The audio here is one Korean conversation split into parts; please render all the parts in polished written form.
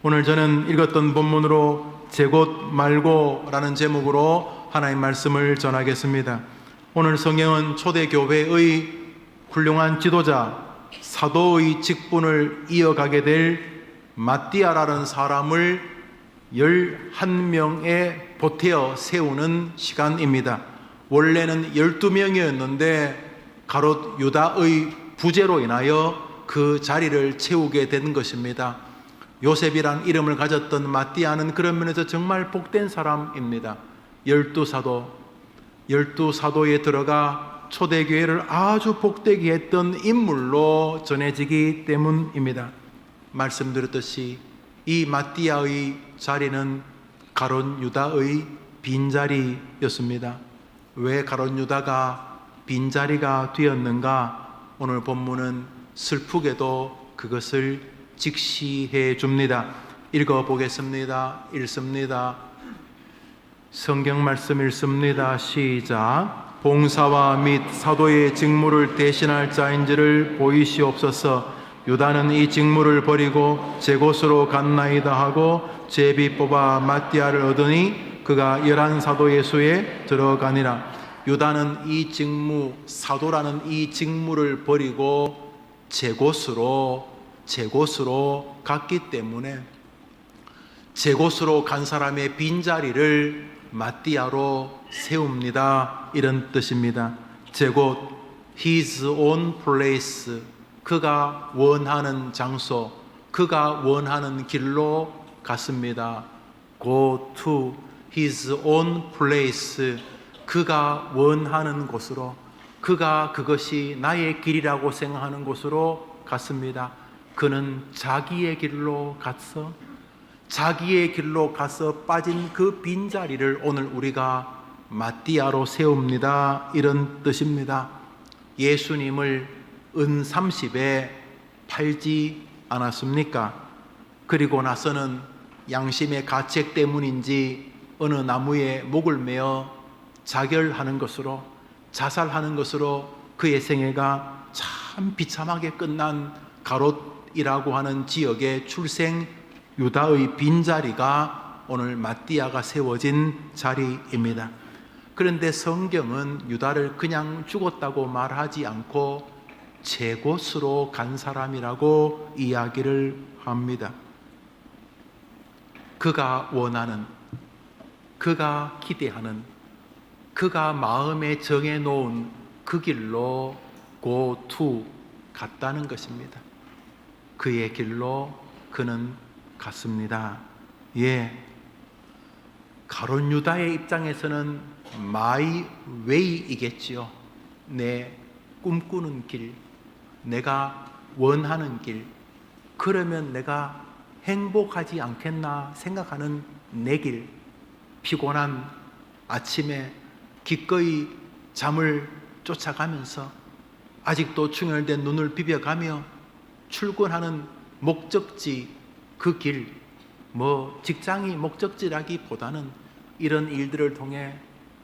오늘 저는 읽었던 본문으로 제곳 말고라는 제목으로 하나님 말씀을 전하겠습니다. 오늘 성경은 초대교회의 훌륭한 지도자, 사도의 직분을 이어가게 될 마띠아라는 사람을 11명에 보태어 세우는 시간입니다. 원래는 12명이었는데 가롯 유다의 부재로 인하여 그 자리를 채우게 된 것입니다. 요셉이란 이름을 가졌던 마띠아는 그런 면에서 정말 복된 사람입니다. 12사도에 들어가 초대교회를 아주 복되게 했던 인물로 전해지기 때문입니다. 말씀드렸듯이 이 마띠아의 자리는 가롯 유다의 빈자리였습니다. 왜 가롯 유다가 빈자리가 되었는가? 오늘 본문은 슬프게도 그것을 직시해 줍니다. 읽어보겠습니다. 읽습니다. 성경 말씀 읽습니다. 시작. 봉사와 및 사도의 직무를 대신할 자인지를 보이시옵소서. 유다는 이 직무를 버리고 제 곳으로 갔나이다 하고 제비 뽑아 마띠아를 얻으니 그가 11사도의 수에 들어가니라. 유다는 이 직무, 사도라는 이 직무를 버리고 제 곳으로 갔기 때문에 제 곳으로 간 사람의 빈자리를 마띠아로 세웁니다. 이런 뜻입니다. 제 곳, his own place, 그가 원하는 장소, 그가 원하는 길로 갔습니다. Go to his own place, 그가 원하는 곳으로, 그가 그것이 나의 길이라고 생각하는 곳으로 갔습니다. 그는 자기의 길로 가서 빠진 그 빈자리를 오늘 우리가 마띠아로 세웁니다. 이런 뜻입니다. 예수님을 은 30에 팔지 않았습니까? 그리고 나서는 양심의 가책 때문인지 어느 나무에 목을 메어 자결하는 것으로, 자살하는 것으로 그의 생애가 참 비참하게 끝난 가롯이라고 하는 지역의 출생 유다의 빈자리가 오늘 마띠아가 세워진 자리입니다. 그런데 성경은 유다를 그냥 죽었다고 말하지 않고 제 곳으로 간 사람이라고 이야기를 합니다. 그가 원하는, 그가 기대하는, 그가 마음에 정해놓은 그 길로 go to 갔다는 것입니다. 그의 길로 그는 갔습니다. 가롯 유다의 입장에서는 my way이겠지요. 내 꿈꾸는 길, 내가 원하는 길, 그러면 내가 행복하지 않겠나 생각하는 내 길, 피곤한 아침에 기꺼이 잠을 쫓아가면서 아직도 충혈된 눈을 비벼가며 출근하는 목적지, 그 길, 직장이 목적지라기보다는 이런 일들을 통해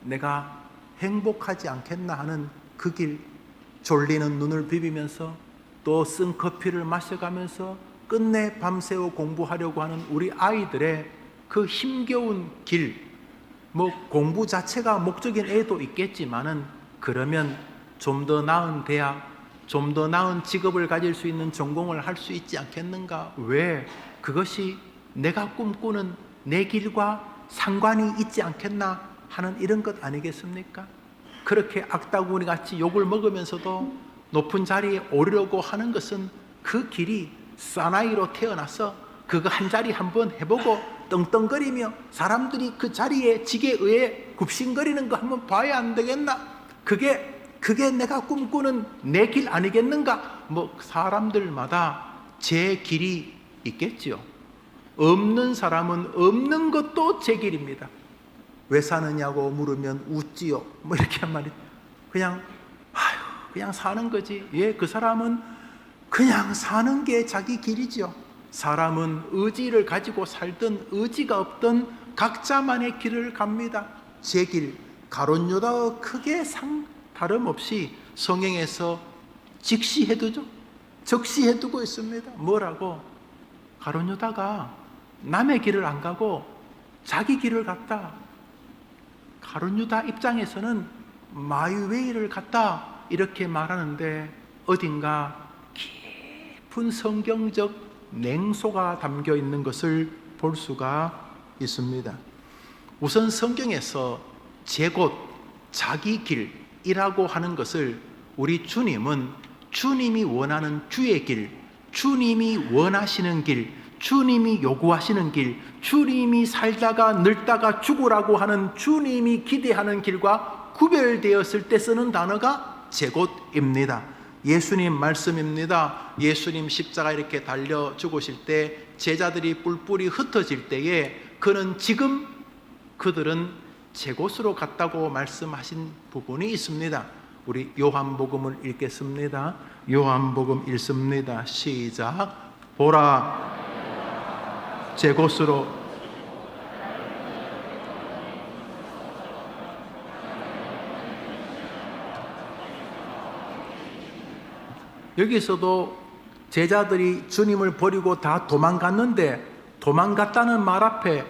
내가 행복하지 않겠나 하는 그 길, 졸리는 눈을 비비면서 또 쓴 커피를 마셔가면서 끝내 밤새워 공부하려고 하는 우리 아이들의 그 힘겨운 길, 공부 자체가 목적인 애도 있겠지만은 그러면 좀 더 나은 대학, 좀 더 나은 직업을 가질 수 있는 전공을 할 수 있지 않겠는가? 왜? 그것이 내가 꿈꾸는 내 길과 상관이 있지 않겠나 하는 이런 것 아니겠습니까? 그렇게 악다구니 같이 욕을 먹으면서도 높은 자리에 오르려고 하는 것은 그 길이 사나이로 태어나서 그거 한 자리 한번 해보고 떵떵거리며 사람들이 그 자리에 직에 의해 굽신거리는 거 한번 봐야 안 되겠나? 그게 내가 꿈꾸는 내 길 아니겠는가? 사람들마다 제 길이 있겠지요. 없는 사람은 없는 것도 제 길입니다. 왜 사느냐고 물으면 웃지요. 이렇게 한 말이 그냥 사는 거지. 그 사람은 그냥 사는 게 자기 길이죠. 사람은 의지를 가지고 살든 의지가 없든 각자만의 길을 갑니다. 제 길, 가롯 유다와 크게 다름없이 성경에서 적시해두고 있습니다. 뭐라고? 가롯 유다가 남의 길을 안 가고 자기 길을 갔다. 가룟 유다 입장에서는 마이웨이를 갔다 이렇게 말하는데 어딘가 깊은 성경적 냉소가 담겨 있는 것을 볼 수가 있습니다. 우선 성경에서 제곳, 자기 길이라고 하는 것을 우리 주님은 주님이 원하는 주의 길, 주님이 원하시는 길, 주님이 요구하시는 길, 주님이 살다가 늙다가 죽으라고 하는 주님이 기대하는 길과 구별되었을 때 쓰는 단어가 제곳입니다. 예수님 말씀입니다. 예수님 십자가 이렇게 달려 죽으실 때 제자들이 뿔뿔이 흩어질 때에 그는 지금 그들은 제곳으로 갔다고 말씀하신 부분이 있습니다. 우리 요한복음을 읽겠습니다. 요한복음 읽습니다. 시작. 보라, 제곳으로 여기서도 제자들이 주님을 버리고 다 도망갔는데 도망갔다는 말 앞에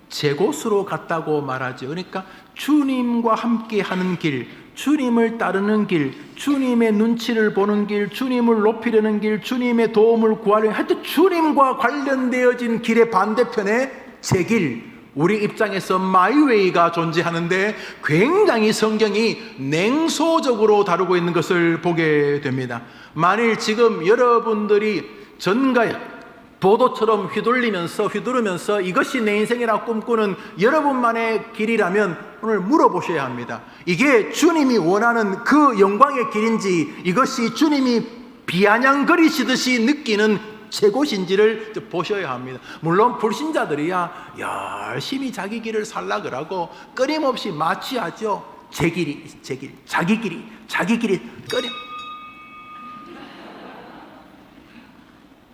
제곳으로 갔다고 말하죠. 그러니까 주님과 함께 하는 길, 주님을 따르는 길, 주님의 눈치를 보는 길, 주님을 높이려는 길, 주님의 도움을 구하려는 하여튼 주님과 관련되어진 길의 반대편에 제 길, 우리 입장에서 마이웨이가 존재하는데 굉장히 성경이 냉소적으로 다루고 있는 것을 보게 됩니다. 만일 지금 여러분들이 전가에 보도처럼 휘두르면서 이것이 내 인생이라고 꿈꾸는 여러분만의 길이라면 오늘 물어보셔야 합니다. 이게 주님이 원하는 그 영광의 길인지 이것이 주님이 비아냥거리시듯이 느끼는 제곳인지를 보셔야 합니다. 물론 불신자들이야 열심히 자기 길을 살라 그러고 끊임없이 마취하죠. 제 길이, 자기 길이 끊임.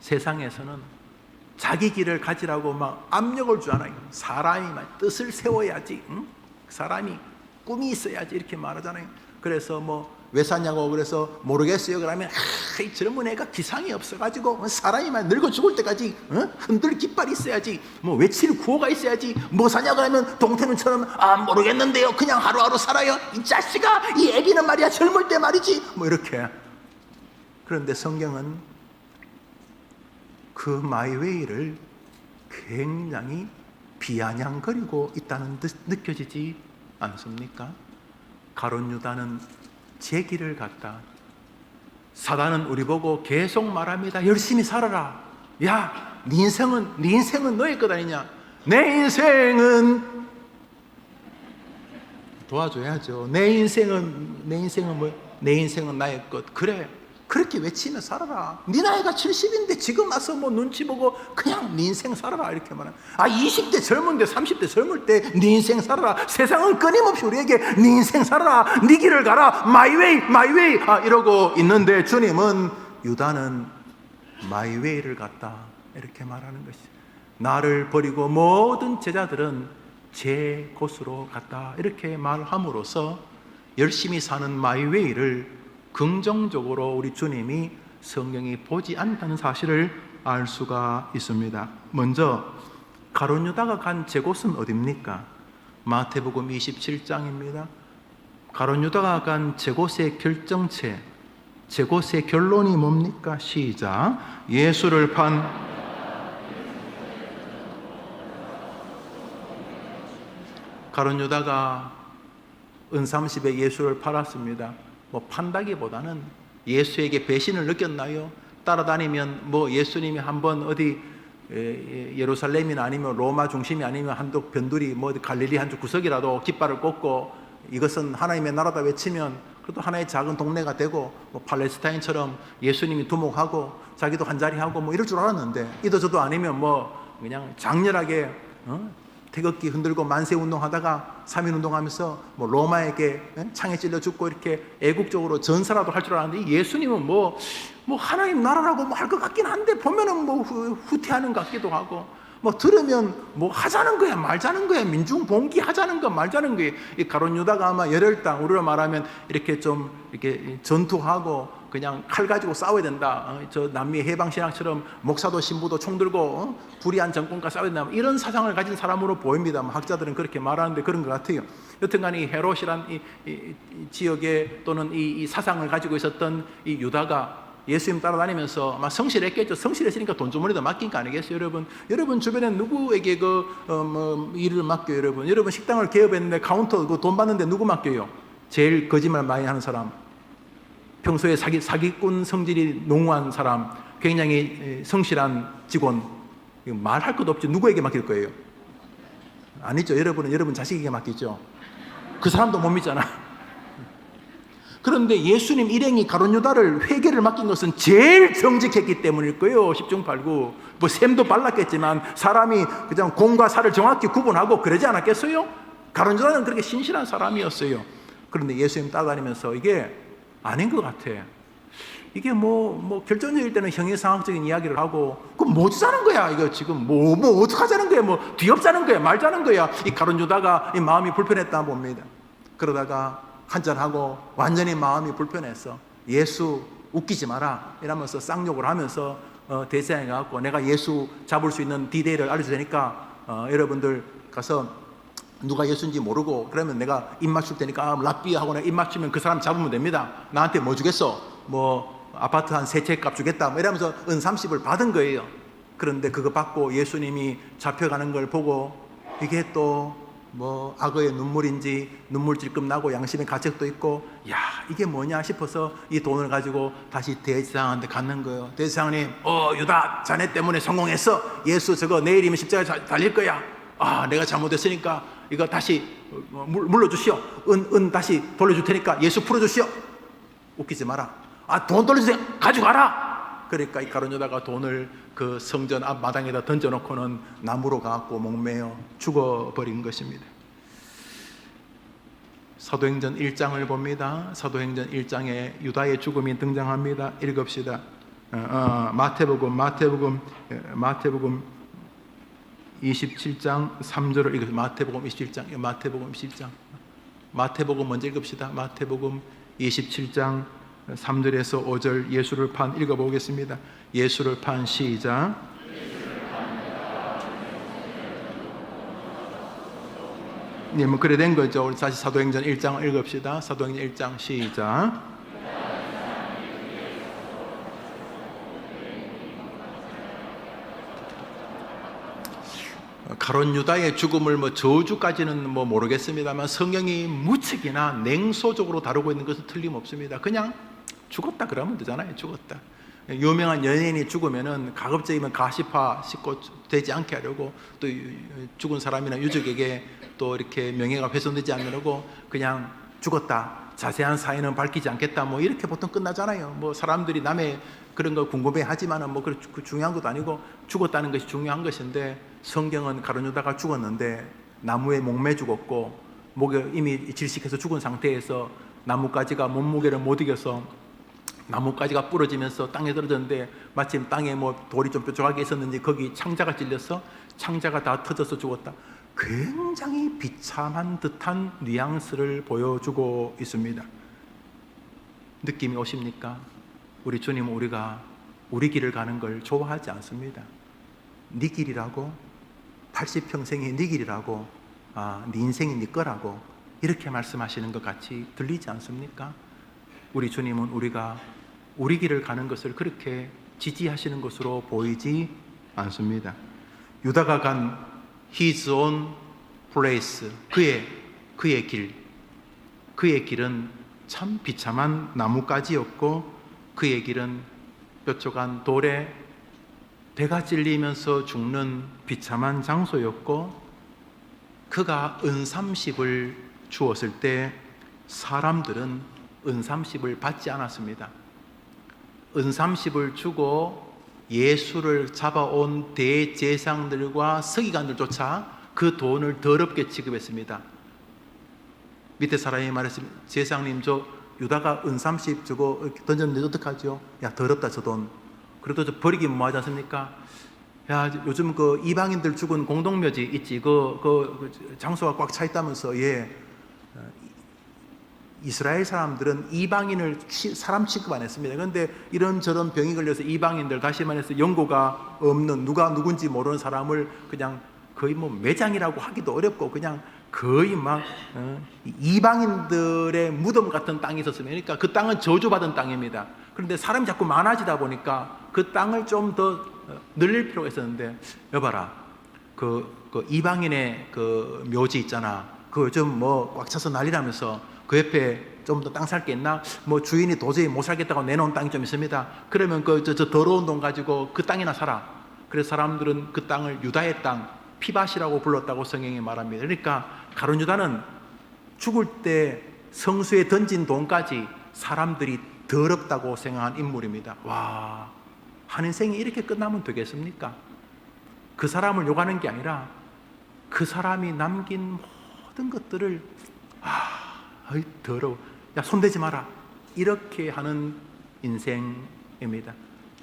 세상에서는 자기 길을 가지라고 막 압력을 주잖아요. 사람이 막 뜻을 세워야지, 사람이 꿈이 있어야지 이렇게 말하잖아요. 그래서 뭐 왜 사냐고 그래서 모르겠어요 그러면 이 젊은 애가 기상이 없어가지고 사람이 막 늙어 죽을 때까지 흔들 깃발이 있어야지, 뭐 외칠 구호가 있어야지, 뭐 사냐고 하면 동태눈처럼 모르겠는데요 그냥 하루하루 살아요 이 자식아, 이 애기는 말이야 젊을 때 말이지, 뭐 이렇게. 그런데 성경은 그 마이웨이를 굉장히 비아냥거리고 있다는 듯 느껴지지 않습니까? 가룟 유다는 제 길을 갔다. 사단은 우리 보고 계속 말합니다. 열심히 살아라. 야, 네 인생은 너의 것 아니냐? 내 인생은 도와줘야죠. 내 인생은 뭐? 내 인생은 나의 것. 그래. 그렇게 외치며 살아라. 네 나이가 70인데 지금 와서 뭐 눈치 보고 그냥 네 인생 살아라 이렇게 말하는. 20대 젊은데 30대 젊을 때 네 인생 살아라. 세상은 끊임없이 우리에게 네 인생 살아라, 네 길을 가라, 마이웨이 이러고 있는데 주님은 유다는 마이웨이를 갔다 이렇게 말하는 것이. 나를 버리고 모든 제자들은 제 곳으로 갔다 이렇게 말함으로써 열심히 사는 마이웨이를 긍정적으로 우리 주님이 성경이 보지 않다는 사실을 알 수가 있습니다. 먼저 가룟 유다가 간 제곳은 어디입니까? 마태복음 27장입니다. 가룟 유다가 간 제곳의 결정체, 제곳의 결론이 뭡니까? 시작. 예수를 판 가룟 유다가 은30에 예수를 팔았습니다. 뭐 판다기보다는 예수에게 배신을 느꼈나요? 따라다니면 뭐 예수님이 한번 어디 예루살렘이나 아니면 로마 중심이 아니면 한쪽 변두리 뭐 갈릴리 한쪽 구석이라도 깃발을 꽂고 이것은 하나님의 나라다 외치면 그래도 하나의 작은 동네가 되고 뭐 팔레스타인처럼 예수님이 두목하고 자기도 한자리 하고 뭐 이럴 줄 알았는데 이도저도 아니면 뭐 그냥 장렬하게 태극기 흔들고 만세 운동하다가 3.1 운동하면서 뭐 로마에게 창에 찔려 죽고 이렇게 애국적으로 전사라도 할 줄 알았는데 예수님은 뭐 하나님 나라라고 뭐 할 것 같긴 한데 보면은 뭐 후퇴하는 것 같기도 하고 뭐 들으면 뭐 하자는 거야 말자는 거야, 민중 봉기 하자는 거 말자는 거야. 이 가룟 유다가 아마 열혈당, 우리로 말하면 이렇게 좀 이렇게 전투하고 그냥 칼 가지고 싸워야 된다. 저 남미 해방신앙처럼 목사도 신부도 총 들고 불의한 정권과 싸워야 된다. 이런 사상을 가진 사람으로 보입니다. 학자들은 그렇게 말하는데 그런 것 같아요. 여튼간 이 헤롯이란 이 지역에 또는 이 사상을 가지고 있었던 이 유다가 예수님 따라다니면서 아마 성실했겠죠. 성실했으니까 돈주머니도 맡긴 거 아니겠어요, 여러분? 여러분 주변에 누구에게 일을 맡겨요, 여러분? 여러분 식당을 개업했는데 카운터 돈 받는데 누구 맡겨요? 제일 거짓말 많이 하는 사람, 평소에 사기꾼 성질이 농후한 사람, 굉장히 성실한 직원, 말할 것도 없죠. 누구에게 맡길 거예요? 아니죠. 여러분은 여러분 자식에게 맡기죠. 그 사람도 못 믿잖아. 그런데 예수님 일행이 가룟 유다를 회개를 맡긴 것은 제일 정직했기 때문일 거예요. 10중 8구. 뭐 샘도 발랐겠지만 사람이 그냥 공과 사를 정확히 구분하고 그러지 않았겠어요? 가룟 유다는 그렇게 신실한 사람이었어요. 그런데 예수님 따라다니면서 이게 아닌 것 같아. 이게 결정적일 때는 형이상학적인 이야기를 하고, 그럼 뭐 주자는 거야? 이거 지금 어떡하자는 거야? 뒤엎자는 거야? 말자는 거야? 이 가룟 유다가 이 마음이 불편했다 봅니다. 그러다가 한잔하고 완전히 마음이 불편해서 예수 웃기지 마라 이러면서 쌍욕을 하면서 대제사장에 가서 내가 예수 잡을 수 있는 디데이를 알려줄 테니까 여러분들 가서 누가 예수인지 모르고 그러면 내가 입 맞출 테니까 랍비하고 내가 입 맞추면 그 사람 잡으면 됩니다. 나한테 뭐 주겠어? 아파트 한 3채 값 주겠다 이러면서 은 30을 받은 거예요. 그런데 그거 받고 예수님이 잡혀가는 걸 보고 이게 또 악어의 눈물인지 눈물찔끔 나고 양심의 가책도 있고, 야 이게 뭐냐 싶어서 이 돈을 가지고 다시 대제사장한테 갔는 거예요. 대제사장님, 유다 자네 때문에 성공했어. 예수 저거 내일이면 십자가에 달릴 거야. 내가 잘못했으니까 이거 다시 물러주시오. 은 다시 돌려줄 테니까 예수 풀어주시오. 웃기지 마라. 돈 돌려주세요. 가져가라. 그러니까 이 가룟 유다가 돈을 그 성전 앞 마당에다 던져놓고는 나무로 가고 목매어 죽어버린 것입니다. 사도행전 1장을 봅니다. 사도행전 1장에 유다의 죽음이 등장합니다. 읽읍시다. 마태복음 27장 3절을 읽으세요. 마태복음 27장. 마태복음 먼저 읽읍시다. 마태복음 27장 3절에서 5절 예수를 판 읽어보겠습니다. 예수를 판 시작. 네, 그래 된 거죠. 우리 다시 사도행전 1장 읽읍시다. 사도행전 1장 시작. 가룟 유다의 죽음을 저주까지는 모르겠습니다만 성경이 무척이나 냉소적으로 다루고 있는 것은 틀림없습니다. 그냥 죽었다 그러면 되잖아요. 죽었다. 유명한 연예인이 죽으면은 가급적이면 가시파 싣고 되지 않게 하려고, 또 죽은 사람이나 유족에게 또 이렇게 명예가 훼손되지 않으려고 그냥 죽었다, 자세한 사인은 밝히지 않겠다, 이렇게 보통 끝나잖아요. 사람들이 남의 그런 거 궁금해 하지만은 그 중요한 것도 아니고 죽었다는 것이 중요한 것인데, 성경은 가룟 유다가 죽었는데 나무에 목매 죽었고 목에 이미 질식해서 죽은 상태에서 나뭇가지가 몸무게를 못 이겨서 나뭇가지가 부러지면서 땅에 떨어졌는데 마침 땅에 돌이 좀 뾰족하게 있었는지 거기 창자가 찔려서 창자가 다 터져서 죽었다. 굉장히 비참한 듯한 뉘앙스를 보여주고 있습니다. 느낌이 오십니까? 우리 주님은 우리 길을 가는 걸 좋아하지 않습니다. 네 길이라고? 80평생이 네 길이라고? 네 인생이 네 거라고? 이렇게 말씀하시는 것 같이 들리지 않습니까? 우리 주님은 우리 길을 가는 것을 그렇게 지지하시는 것으로 보이지 않습니다. 유다가 간 His own place, 그의 길은 참 비참한 나뭇가지였고, 그의 길은 뾰족한 돌에 배가 찔리면서 죽는 비참한 장소였고, 그가 은30을 주었을 때 사람들은 은30을 받지 않았습니다. 은30을 주고 예수를 잡아온 대제사장들과 서기관들조차 그 돈을 더럽게 취급했습니다. 밑에 사람이 말했습니다. 제사장님, 저 유다가 은30 주고 던졌는데 어떡하죠? 야, 더럽다 저 돈. 그래도 저 버리긴 뭐하지 않습니까? 야, 요즘 그 이방인들 죽은 공동묘지 있지, 그 장소가 꽉 차 있다면서, 이스라엘 사람들은 이방인을 사람 취급 안 했습니다. 그런데 이런저런 병이 걸려서 이방인들, 다시 말해서 연고가 없는, 누가 누군지 모르는 사람을 그냥 거의 뭐 매장이라고 하기도 어렵고 그냥 거의 막 이방인들의 무덤 같은 땅이 있었습니다. 그러니까 그 땅은 저주받은 땅입니다. 그런데 사람이 자꾸 많아지다 보니까 그 땅을 좀 더 늘릴 필요가 있었는데, 여봐라, 그 이방인의 그 묘지 있잖아. 그 요즘 뭐 꽉 차서 난리라면서 그 옆에 좀 더 땅 살 게 있나? 뭐 주인이 도저히 못 살겠다고 내놓은 땅이 좀 있습니다. 그러면 저 더러운 돈 가지고 그 땅이나 사라. 그래서 사람들은 그 땅을 유다의 땅, 피밭이라고 불렀다고 성경이 말합니다. 그러니까 가룟 유다는 죽을 때 성수에 던진 돈까지 사람들이 더럽다고 생각한 인물입니다. 와, 한 인생이 이렇게 끝나면 되겠습니까? 그 사람을 욕하는 게 아니라 그 사람이 남긴 모든 것들을 어이 더러워, 야 손대지 마라, 이렇게 하는 인생입니다.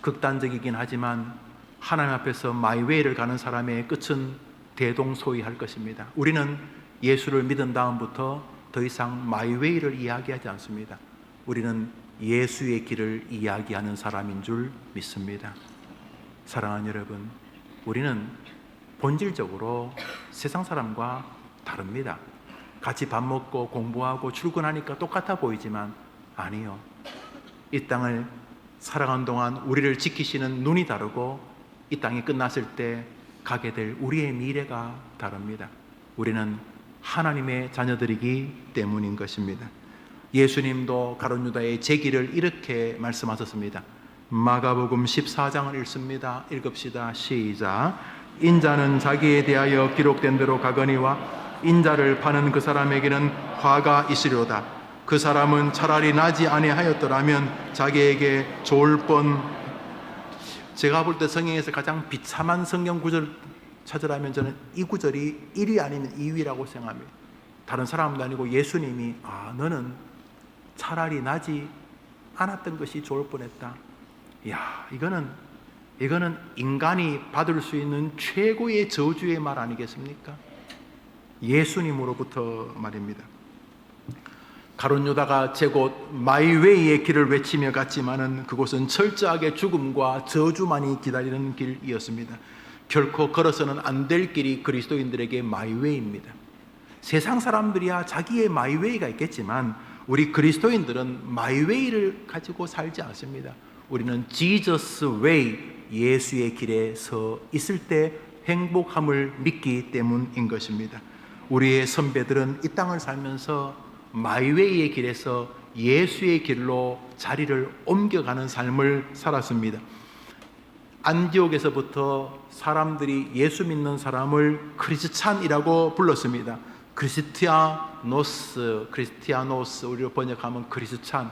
극단적이긴 하지만 하나님 앞에서 마이웨이를 가는 사람의 끝은 대동소이할 것입니다. 우리는 예수를 믿은 다음부터 더 이상 마이웨이를 이야기하지 않습니다. 우리는 예수의 길을 이야기하는 사람인 줄 믿습니다. 사랑하는 여러분, 우리는 본질적으로 세상 사람과 다릅니다. 같이 밥 먹고 공부하고 출근하니까 똑같아 보이지만 아니요. 이 땅을 살아가는 동안 우리를 지키시는 눈이 다르고 이 땅이 끝났을 때 가게 될 우리의 미래가 다릅니다. 우리는 하나님의 자녀들이기 때문인 것입니다. 예수님도 가룟 유다의 제기를 이렇게 말씀하셨습니다. 마가복음 14장을 읽습니다. 읽읍시다. 시작. 인자는 자기에 대하여 기록된 대로 가거니와 인자를 파는 그 사람에게는 화가 있으리로다. 그 사람은 차라리 나지 아니하였더라면 자기에게 좋을 뻔. 제가 볼 때 성경에서 가장 비참한 성경 구절 찾으라면 저는 이 구절이 1위 아니면 2위라고 생각합니다. 다른 사람도 아니고 예수님이 너는 차라리 나지 않았던 것이 좋을 뻔했다. 이야, 이거는 인간이 받을 수 있는 최고의 저주의 말 아니겠습니까? 예수님으로부터 말입니다. 가룟 유다가 제곳 마이웨이의 길을 외치며 갔지만은 그곳은 철저하게 죽음과 저주만이 기다리는 길이었습니다. 결코 걸어서는 안 될 길이 그리스도인들에게 마이웨이입니다. 세상 사람들이야 자기의 마이웨이가 있겠지만 우리 그리스도인들은 마이웨이를 가지고 살지 않습니다. 우리는 지저스 웨이, 예수의 길에 서 있을 때 행복함을 믿기 때문인 것입니다. 우리의 선배들은 이 땅을 살면서 마이웨이의 길에서 예수의 길로 자리를 옮겨가는 삶을 살았습니다. 안디옥에서부터 사람들이 예수 믿는 사람을 크리스찬이라고 불렀습니다. 크리스티아노스, 우리로 번역하면 크리스찬,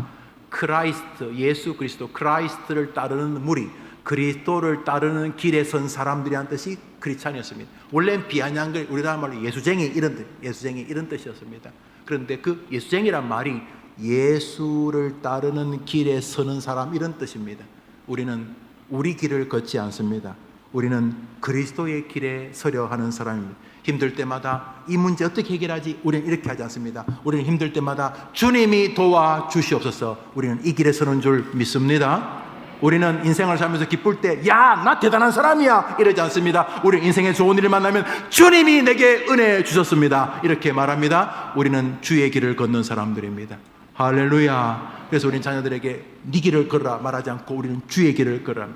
크라이스트, 예수 그리스도, 크라이스트를 따르는 무리, 그리스도를 따르는 길에 선 사람들이란 뜻이 크리스찬이었습니다. 원래는 비아냥글, 우리나라 말로 예수쟁이 이런 뜻이었습니다. 그런데 그 예수쟁이란 말이 예수를 따르는 길에 서는 사람 이런 뜻입니다. 우리는 우리 길을 걷지 않습니다. 우리는 그리스도의 길에 서려 하는 사람입니다. 힘들 때마다 이 문제 어떻게 해결하지? 우리는 이렇게 하지 않습니다. 우리는 힘들 때마다 주님이 도와주시옵소서. 우리는 이 길에 서는 줄 믿습니다. 우리는 인생을 살면서 기쁠 때 야, 나 대단한 사람이야 이러지 않습니다. 우리는 인생에 좋은 일을 만나면 주님이 내게 은혜 주셨습니다 이렇게 말합니다. 우리는 주의 길을 걷는 사람들입니다. 할렐루야. 그래서 우리는 자녀들에게 네 길을 걸어라 말하지 않고 우리는 주의 길을 걸어라.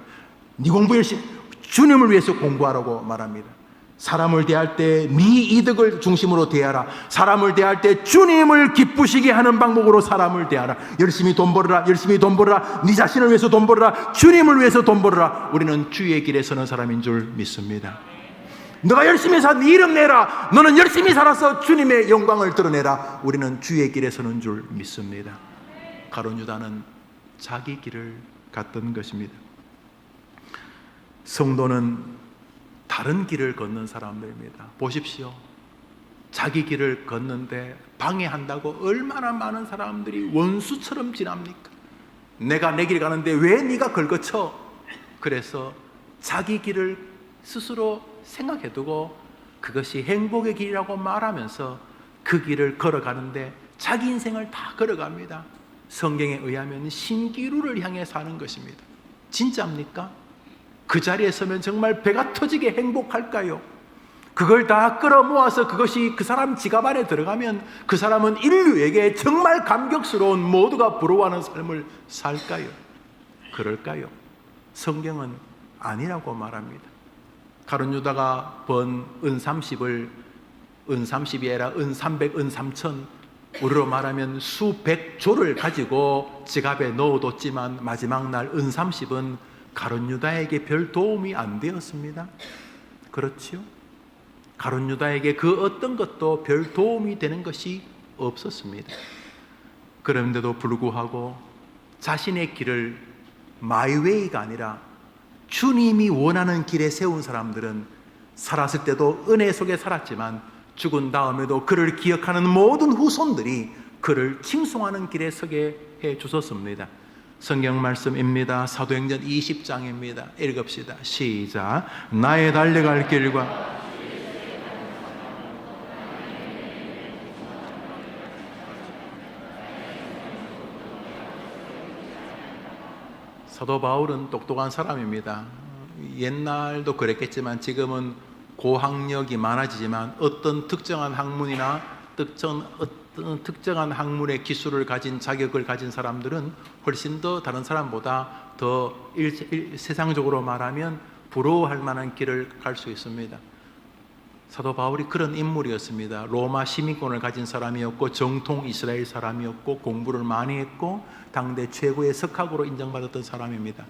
네 공부 열심히 주님을 위해서 공부하라고 말합니다. 사람을 대할 때 네 이득을 중심으로 대하라. 사람을 대할 때 주님을 기쁘시게 하는 방법으로 사람을 대하라. 열심히 돈 벌어라. 네 자신을 위해서 돈 벌어라. 주님을 위해서 돈 벌어라. 우리는 주의 길에 서는 사람인 줄 믿습니다. 너가 열심히 사, 네 이름 내라. 너는 열심히 살아서 주님의 영광을 드러내라. 우리는 주의 길에 서는 줄 믿습니다. 가룟 유다는 자기 길을 갔던 것입니다. 성도는 다른 길을 걷는 사람들입니다. 보십시오. 자기 길을 걷는데 방해한다고 얼마나 많은 사람들이 원수처럼 지납니까? 내가 내 길 가는데 왜 네가 걸거쳐? 그래서 자기 길을 스스로 생각해두고 그것이 행복의 길이라고 말하면서 그 길을 걸어가는데 자기 인생을 다 걸어갑니다. 성경에 의하면 신기루를 향해 사는 것입니다. 진짜입니까? 그 자리에 서면 정말 배가 터지게 행복할까요? 그걸 다 끌어모아서 그것이 그 사람 지갑 안에 들어가면 그 사람은 인류에게 정말 감격스러운, 모두가 부러워하는 삶을 살까요? 그럴까요? 성경은 아니라고 말합니다. 가룟 유다가 번 은 30을 은 30이 아니라 은 300, 은 3천, 우리로 말하면 수백 조를 가지고 지갑에 넣어뒀지만 마지막 날 은 30은 가룟 유다에게 별 도움이 안 되었습니다. 그렇지요? 가룟 유다에게 그 어떤 것도 별 도움이 되는 것이 없었습니다. 그런데도 불구하고 자신의 길을 마이웨이가 아니라 주님이 원하는 길에 세운 사람들은 살았을 때도 은혜 속에 살았지만 죽은 다음에도 그를 기억하는 모든 후손들이 그를 칭송하는 길에 서게 해 주셨습니다. 성경 말씀입니다. 사도행전 20장입니다. 읽읍시다. 시작. 나의 달려갈 길과 사도 바울은 똑똑한 사람입니다. 옛날도 그랬겠지만 지금은 고학력이 많아지지만 어떤 특정한 학문이나 어떤 특정한 학문의 기술을 가진, 자격을 가진 사람들은 훨씬 더 다른 사람보다 더 세상적으로 말하면 부러워할 만한 길을 갈 수 있습니다. 사도 바울이 그런 인물이었습니다. 로마 시민권을 가진 사람이었고 정통 이스라엘 사람이었고 공부를 많이 했고 당대 최고의 석학으로 인정받았던 사람입니다.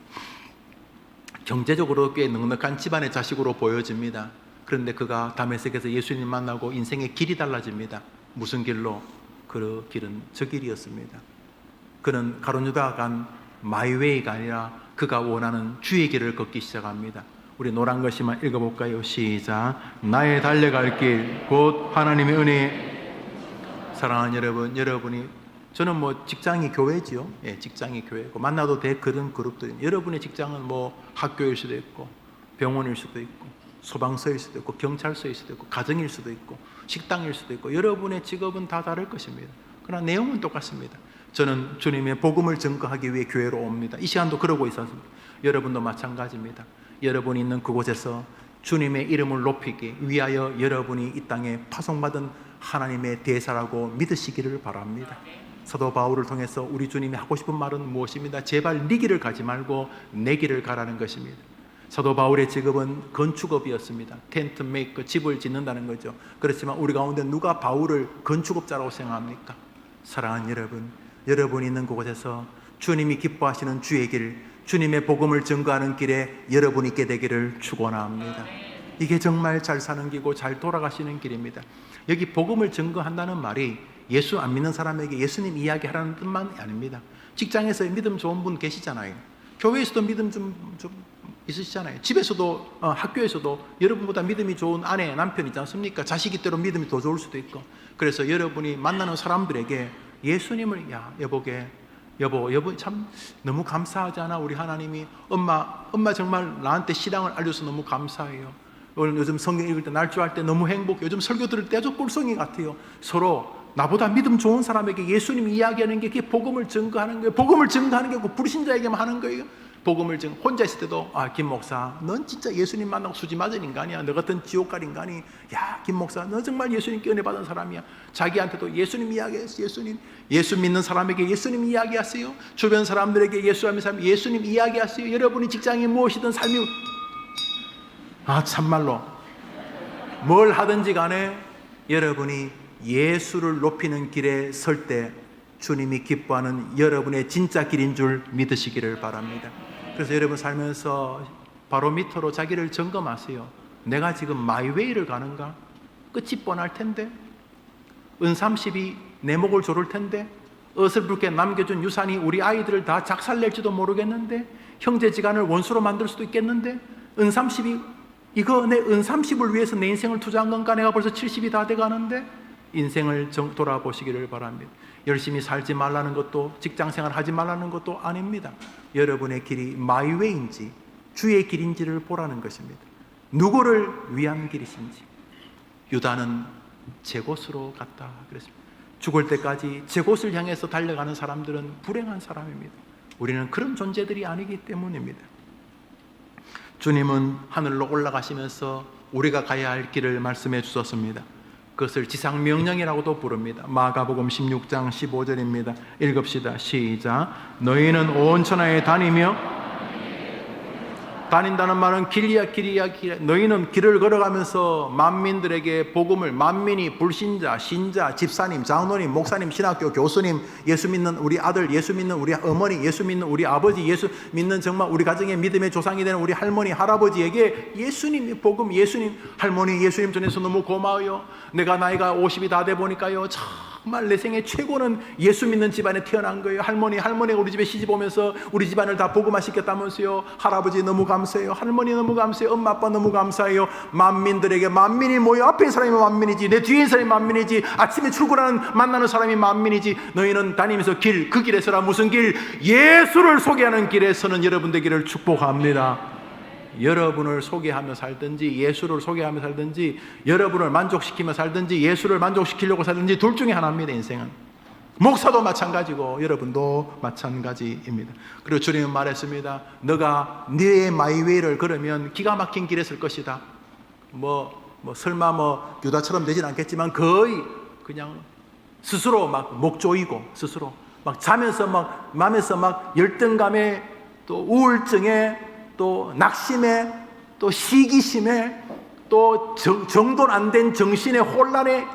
경제적으로 꽤 넉넉한 집안의 자식으로 보여집니다. 그런데 그가 다메섹에서 예수님 만나고 인생의 길이 달라집니다. 무슨 길로? 그 길은 저 길이었습니다. 그는 가룟 유다가 간 마이웨이가 아니라 그가 원하는 주의 길을 걷기 시작합니다. 우리 노란 글씨만 읽어볼까요? 시작. 나의 달려갈 길 곧 하나님의 은혜. 사랑하는 여러분, 여러분이, 저는 뭐 직장이 교회지요. 예, 직장이 교회고 만나도 될 그런 그룹들. 여러분의 직장은 뭐 학교일 수도 있고 병원일 수도 있고 소방서일 수도 있고 경찰서일 수도 있고 가정일 수도 있고 식당일 수도 있고 여러분의 직업은 다 다를 것입니다. 그러나 내용은 똑같습니다. 저는 주님의 복음을 증거하기 위해 교회로 옵니다. 이 시간도 그러고 있었습니다. 여러분도 마찬가지입니다. 여러분이 있는 그곳에서 주님의 이름을 높이기 위하여 여러분이 이 땅에 파송받은 하나님의 대사라고 믿으시기를 바랍니다. 사도 바울을 통해서 우리 주님이 하고 싶은 말은 무엇입니다? 제발 네 길을 가지 말고 내 길을 가라는 것입니다. 사도 바울의 직업은 건축업이었습니다. 텐트 메이커, 집을 짓는다는 거죠. 그렇지만 우리 가운데 누가 바울을 건축업자라고 생각합니까? 사랑하는 여러분, 여러분이 있는 그곳에서 주님이 기뻐하시는 주의 길, 주님의 복음을 증거하는 길에 여러분이 있게 되기를 축원합니다. 이게 정말 잘 사는 길이고 잘 돌아가시는 길입니다. 여기 복음을 증거한다는 말이 예수 안 믿는 사람에게 예수님 이야기하라는 뜻만 아닙니다. 직장에서 믿음 좋은 분 계시잖아요. 교회에서도 믿음 좀 있으시잖아요. 집에서도 학교에서도 여러분보다 믿음이 좋은 아내, 남편 있지 않습니까? 자식이 때로 믿음이 더 좋을 수도 있고. 그래서 여러분이 만나는 사람들에게 예수님을, 야 여보 참 너무 감사하지 않아? 우리 하나님이 엄마 정말 나한테 신앙을 알려서 너무 감사해요. 오늘 요즘 성경 읽을 때 날조할 때 너무 행복해. 요즘 설교 들을 때 아주 꿀송이 같아요. 서로 나보다 믿음 좋은 사람에게 예수님 이야기하는 게 그게 복음을 증거하는 거예요. 복음을 증거하는 게 아니고 불신자에게만 하는 거예요. 복음을 혼자 있을 때도 김 목사 넌 진짜 예수님 만나고 수지 맞은 인간이야. 너 같은 지옥 갈 인간이. 야, 김 목사 너 정말 예수님께 은혜 받은 사람이야. 자기한테도 예수님 이야기했어요. 예수 믿는 사람에게 예수님 이야기하세요. 주변 사람들에게 예수님 이야기하세요. 여러분이 직장이 무엇이든 삶이 참말로 뭘 하든지 간에 여러분이 예수를 높이는 길에 설 때 주님이 기뻐하는 여러분의 진짜 길인 줄 믿으시기를 바랍니다. 그래서 여러분 살면서 바로 밑으로 자기를 점검하세요. 내가 지금 마이웨이를 가는가? 끝이 뻔할 텐데, 은 30이 내 목을 조를 텐데, 어설프게 남겨준 유산이 우리 아이들을 다 작살낼지도 모르겠는데, 형제지간을 원수로 만들 수도 있겠는데, 은 30이 이거 내 은 30을 위해서 내 인생을 투자한 건가? 내가 벌써 70이 다 돼가는데. 인생을 돌아보시기를 바랍니다. 열심히 살지 말라는 것도 직장생활 하지 말라는 것도 아닙니다. 여러분의 길이 마이웨이인지 주의 길인지를 보라는 것입니다. 누구를 위한 길이신지. 유다는 제 곳으로 갔다 그랬습니다. 죽을 때까지 제 곳을 향해서 달려가는 사람들은 불행한 사람입니다. 우리는 그런 존재들이 아니기 때문입니다. 주님은 하늘로 올라가시면서 우리가 가야 할 길을 말씀해 주셨습니다. 그것을 지상명령이라고도 부릅니다. 마가복음 16장 15절입니다. 읽읍시다. 시작. 너희는 온 천하에 다니며, 다닌다는 말은 길이야. 너희는 길을 걸어가면서 만민들에게 복음을, 만민이 불신자, 신자, 집사님, 장로님, 목사님, 신학교 교수님, 예수 믿는 우리 아들, 예수 믿는 우리 어머니, 예수 믿는 우리 아버지, 예수 믿는 정말 우리 가정의 믿음의 조상이 되는 우리 할머니, 할아버지에게 예수님의 복음, 예수님, 할머니, 예수님 전해서 너무 고마워요. 내가 나이가 50이 다 돼 보니까요, 정말 내 생애 최고는 예수 믿는 집안에 태어난 거예요. 할머니가 우리 집에 시집 오면서 우리 집안을 다 복음화 시켰다면서요. 할아버지 너무 감사해요. 할머니 너무 감사해요. 엄마 아빠 너무 감사해요. 만민들에게, 만민이 뭐예요? 앞에 있는 사람이 만민이지, 내 뒤에 있는 사람이 만민이지, 아침에 출근하는 만나는 사람이 만민이지. 너희는 다니면서 그 길에서라. 무슨 길? 예수를 소개하는 길에서는 여러분들 길을 축복합니다. 여러분을 소개하며 살든지, 예수를 소개하며 살든지, 여러분을 만족시키며 살든지, 예수를 만족시키려고 살든지, 둘 중에 하나입니다. 인생은. 목사도 마찬가지고 여러분도 마찬가지입니다. 그리고 주님은 말했습니다. 너가 네 마이웨이를 걸으면 기가 막힌 길에 설 것이다. 설마 유다처럼 되진 않겠지만 거의 그냥 스스로 막 목 조이고, 스스로 막 자면서 막 맘에서 막 열등감에, 또 우울증에, 또 낙심에, 또 시기심에, 또 정돈 안 된 정신의 혼란에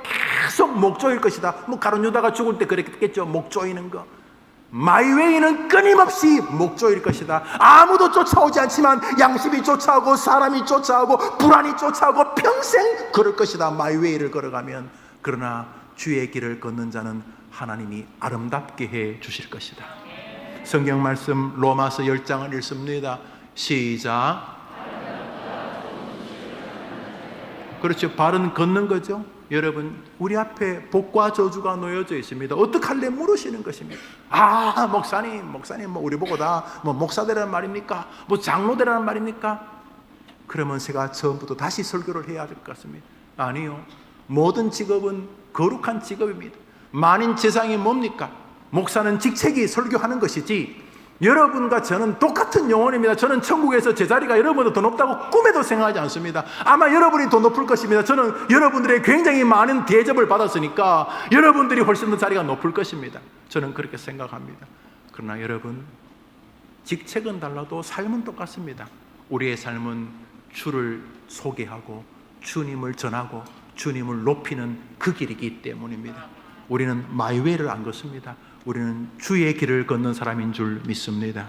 계속 목 조일 것이다. 가룟 유다가 죽을 때 그랬겠죠. 목 조이는 거. 마이웨이는 끊임없이 목 조일 것이다. 아무도 쫓아오지 않지만 양심이 쫓아오고 사람이 쫓아오고 불안이 쫓아오고 평생 그럴 것이다. 마이웨이를 걸어가면. 그러나 주의 길을 걷는 자는 하나님이 아름답게 해 주실 것이다. 성경 말씀 로마서 10장을 읽습니다. 시작. 그렇죠. 발은 걷는 거죠. 여러분, 우리 앞에 복과 저주가 놓여져 있습니다. 어떡할래 물으시는 것입니다. 목사님 우리 보고 다 목사되라는 말입니까? 장로되라는 말입니까? 그러면 제가 처음부터 다시 설교를 해야 될 것 같습니다. 아니요. 모든 직업은 거룩한 직업입니다. 만인 제상이 뭡니까? 목사는 직책이 설교하는 것이지, 여러분과 저는 똑같은 영혼입니다. 저는 천국에서 제 자리가 여러분보다 더 높다고 꿈에도 생각하지 않습니다. 아마 여러분이 더 높을 것입니다. 저는 여러분들의 굉장히 많은 대접을 받았으니까 여러분들이 훨씬 더 자리가 높을 것입니다. 저는 그렇게 생각합니다. 그러나 여러분, 직책은 달라도 삶은 똑같습니다. 우리의 삶은 주를 소개하고 주님을 전하고 주님을 높이는 그 길이기 때문입니다. 우리는 마이웨이를 안 걷습니다. 우리는 주의 길을 걷는 사람인 줄 믿습니다.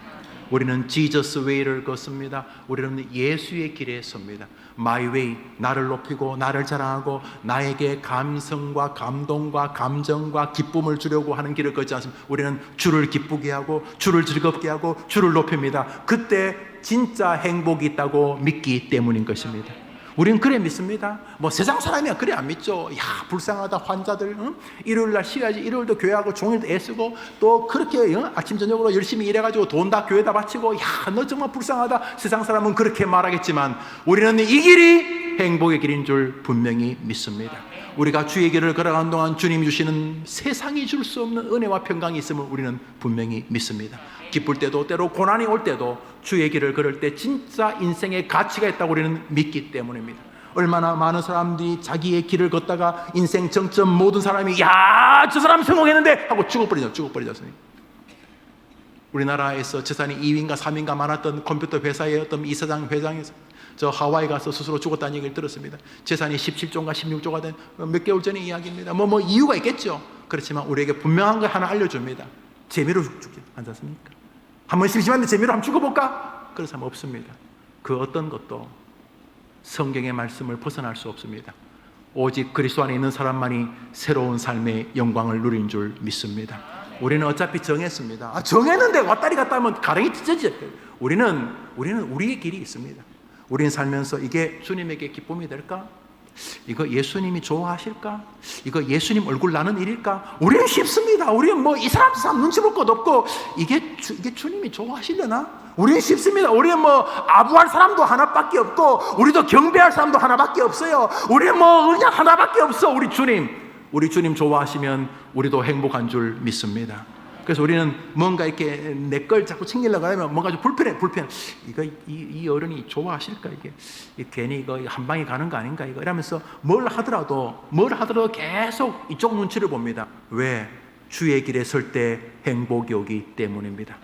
우리는 지저스 웨이를 걷습니다. 우리는 예수의 길에 섭니다. 마이 웨이, 나를 높이고 나를 자랑하고 나에게 감성과 감동과 감정과 기쁨을 주려고 하는 길을 걷지 않습니다. 우리는 주를 기쁘게 하고 주를 즐겁게 하고 주를 높입니다. 그때 진짜 행복이 있다고 믿기 때문인 것입니다. 우리는 그래 믿습니다. 세상 사람이야 그래 안 믿죠. 불쌍하다 환자들, 일요일날 쉬어야지. 일요일도 교회하고 종일도 애쓰고 또 그렇게 아침 저녁으로 열심히 일해가지고 돈 다 교회에다 바치고, 너 정말 불쌍하다. 세상 사람은 그렇게 말하겠지만 우리는 이 길이 행복의 길인 줄 분명히 믿습니다. 우리가 주의 길을 걸어가는 동안 주님이 주시는 세상이 줄 수 없는 은혜와 평강이 있음을 우리는 분명히 믿습니다. 기쁠 때도 때로 고난이 올 때도 주의 길을 걸을 때 진짜 인생의 가치가 있다고 우리는 믿기 때문입니다. 얼마나 많은 사람들이 자기의 길을 걷다가 인생 정점 모든 사람이 저 사람 성공했는데 하고 죽어버리셨습니다. 우리나라에서 재산이 2위인가 3위인가 많았던 컴퓨터 회사의 어떤 이사장 회장에서 저 하와이 가서 스스로 죽었다는 얘기를 들었습니다. 재산이 17조인가 16조가 된 몇 개월 전의 이야기입니다. 이유가 있겠죠. 그렇지만 우리에게 분명한 걸 하나 알려줍니다. 재미로 죽지 않습니까? 한번 심심한데 재미로 한번 죽어볼까? 그런 사람 없습니다. 그 어떤 것도 성경의 말씀을 벗어날 수 없습니다. 오직 그리스도 안에 있는 사람만이 새로운 삶의 영광을 누린 줄 믿습니다. 우리는 어차피 정했습니다. 정했는데 왔다리 갔다 하면 가랑이 찢어져요. 우리는 우리의 길이 있습니다. 우리는 살면서 이게 주님에게 기쁨이 될까? 이거 예수님이 좋아하실까? 이거 예수님 얼굴 나는 일일까? 우리는 쉽습니다. 우리는 이 사람 눈치 볼 것도 없고 이게 주님이 좋아하시려나? 우리는 쉽습니다. 우리는 아부할 사람도 하나밖에 없고 우리도 경배할 사람도 하나밖에 없어요. 우리는 그냥 하나밖에 없어. 우리 주님. 우리 주님 좋아하시면 우리도 행복한 줄 믿습니다. 그래서 우리는 뭔가 이렇게 내 걸 자꾸 챙기려고 하면 뭔가 좀 불편해. 이거 이 어른이 좋아하실까 이게 괜히 이거 한 방에 가는 거 아닌가 이거 이러면서 뭘 하더라도 계속 이쪽 눈치를 봅니다. 왜? 주의 길에 설 때 행복이 오기 때문입니다.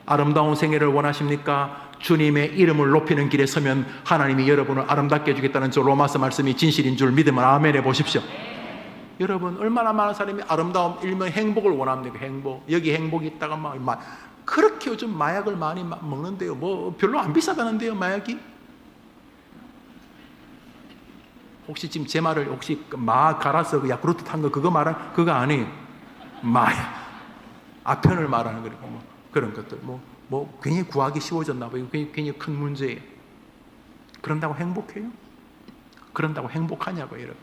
아름다운 생애를 원하십니까? 주님의 이름을 높이는 길에 서면 하나님이 여러분을 아름답게 해주겠다는 저 로마서 말씀이 진실인 줄 믿으면 아멘 해보십시오. 여러분 얼마나 많은 사람이 아름다움, 일명 행복을 원합니까? 행복. 여기 행복이 있다가 막 그렇게 요즘 마약을 많이 먹는데요. 뭐 별로 안 비싸다는데요, 마약이. 혹시 지금 제 말을 혹시 마 갈아서 그 야쿠르트 탄 거 그거 말하는 그거 아니에요. 마약. 아편을 말하는 거니까 뭐 그런 것들 뭐 괜히 구하기 쉬워졌나 봐요. 괜히 큰 문제예요. 그런다고 행복해요? 그런다고 행복하냐고요, 여러분.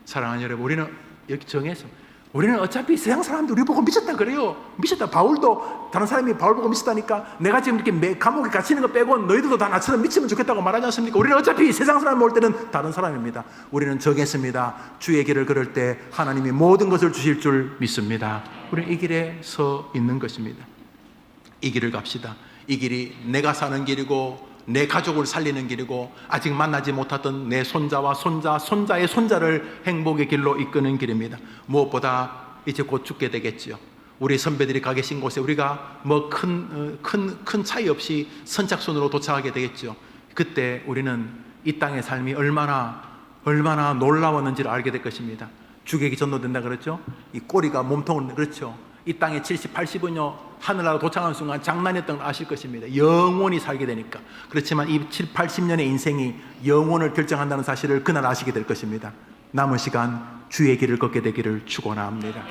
사랑하는 여러분, 우리는 여기 정해서 우리는 어차피 세상 사람들 우리 보고 미쳤다 그래요. 미쳤다. 바울도 다른 사람이 바울 보고 미쳤다니까 내가 지금 이렇게 감옥에 갇히는 거 빼고 너희들도 다 나처럼 미치면 좋겠다고 말하지 않습니까? 우리는 어차피 세상 사람 볼 때는 다른 사람입니다. 우리는 정했습니다. 주의 길을 걸을 때 하나님이 모든 것을 주실 줄 믿습니다. 우리는 이 길에 서 있는 것입니다. 이 길을 갑시다. 이 길이 내가 사는 길이고 내 가족을 살리는 길이고 아직 만나지 못했던 내 손자와 손자의 손자를 행복의 길로 이끄는 길입니다. 무엇보다 이제 곧 죽게 되겠지요. 우리 선배들이 가 계신 곳에 우리가 뭐 큰 차이 없이 선착순으로 도착하게 되겠죠. 그때 우리는 이 땅의 삶이 얼마나 놀라웠는지를 알게 될 것입니다. 주객이 전도된다 그랬죠. 이 꼬리가 몸통을 그렇죠. 이 땅에 70, 80은요 하늘나라 도착하는 순간 장난이었던 걸 아실 것입니다. 영원히 살게 되니까. 그렇지만 이 7, 80년의 인생이 영원을 결정한다는 사실을 그날 아시게 될 것입니다. 남은 시간 주의 길을 걷게 되기를 축원합니다.